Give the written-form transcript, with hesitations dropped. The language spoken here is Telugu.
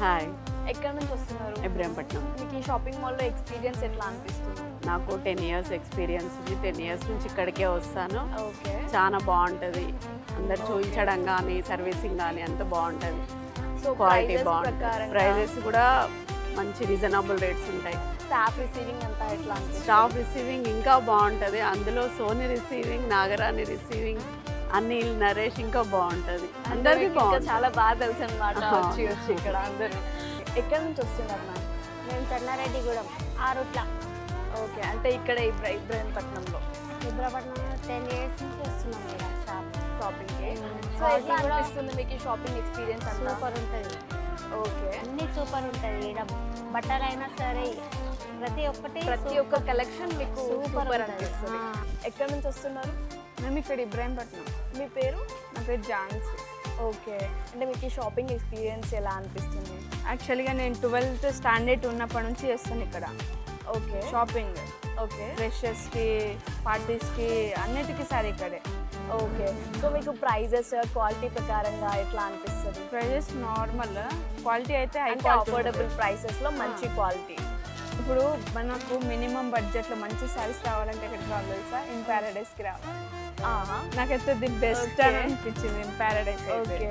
హాయ్, ఎక్కడి నుంచి వస్తున్నారు? ఇబ్రహీంపట్నం. మీకు ఈ షాపింగ్ మాల్లో ఎక్స్పీరియన్స్ ఎట్లా అనిపిస్తుంది? నాకు 10 ఇయర్స్ ఎక్స్పీరియన్స్ ఉంది. 10 ఇయర్స్ నుంచి ఇక్కడికే వస్తాను. ఓకే. చాలా బాగుంటుంది. అందరు చూపించడం కానీ సర్వీసింగ్ కానీ అంత బాగుంటుంది. సో క్వాలిటీ ప్రైజెస్ బాగుంటుంది. ప్రకారంగా ప్రైజెస్ కూడా మంచి రీజనబుల్ రేట్స్ ఉంటాయి. స్టాఫ్ రిసీవింగ్ అంతా ఎట్లా అనిపిస్తుంది? స్టాఫ్ రిసీవింగ్ ఇంకా బాగుంటుంది. అందులో సోనీ రిసీవింగ్, నాగరాణి రిసీవింగ్, అనిల్, నరేష్ ఇంకా బాగుంటుంది. అందరికీ ఇంకా బాగుంటుంది. చాలా బాగా తెలుసు అనమాట. ఆహా. వచ్చి ఇక్కడ అందరూ ఎక్కడి నుంచి వస్తున్నారు మ్యామ్? మేము చెన్నారెడ్డిగూడెం ఆ రూట్ల ఓకే, అంటే ఇక్కడ ఇబ్రహీంపట్నంలో ఇబ్రహీంపట్నంలో 10 ఇయర్స్ నుంచి వస్తున్నాం ఇక్కడ షాపింగ్కి. సో Quality ఎట్లా కూడా అనిపిస్తుంది మీకు ఈ షాపింగ్ ఎక్స్పీరియన్స్ అంతా? సూపర్ ఉంటుంది, ఓకే. అన్నీ సూపర్ ఉంటుంది. ఇక్కడ బట్టలు అయినా సరే ప్రతి ఒక్కటి ప్రతి ఒక్క కలెక్షన్ మీకు సూపర్ సూపర్ ఉంటుంది. అనిపిస్తుంది. ఎక్కడి నుంచి వస్తున్నారు? మేము ఇక్కడ ఇబ్రాహీంపట్నం. మీ పేరు? నా పేరు ఝాన్సీ. ఓకే, అంటే మీకు ఈ షాపింగ్ ఎక్స్పీరియన్స్ ఎలా అనిపిస్తుంది? యాక్చువల్గా నేను 12th స్టాండర్డ్ ఉన్నప్పటి నుంచి చేస్తాను ఇక్కడ ఓకే. షాపింగ్. ఓకే. ఫ్రెషర్స్కి, పార్టీస్కి అన్నిటికీ సార్ ఇక్కడే. ఓకే, సో మీకు ప్రైజెస్ క్వాలిటీ ప్రకారంగా ఎట్లా అనిపిస్తుంది? ప్రైజెస్ నార్మల్, క్వాలిటీ అయితే హై అంటే క్వాలిటీ అఫోర్డబుల్ ప్రైసెస్లో మంచి క్వాలిటీ. ఇప్పుడు మనకు మినిమం బడ్జెట్లో మంచి సారీస్ రావాలంటే ఎక్కడికి రావాలి తెలుసా? ఇన్ ప్యారడైస్కి రావాలి. ఆహా. నాకైతే ది బెస్ట్ Okay. అని అనిపించింది ఇన్ ప్యారడైస్. ఓకే.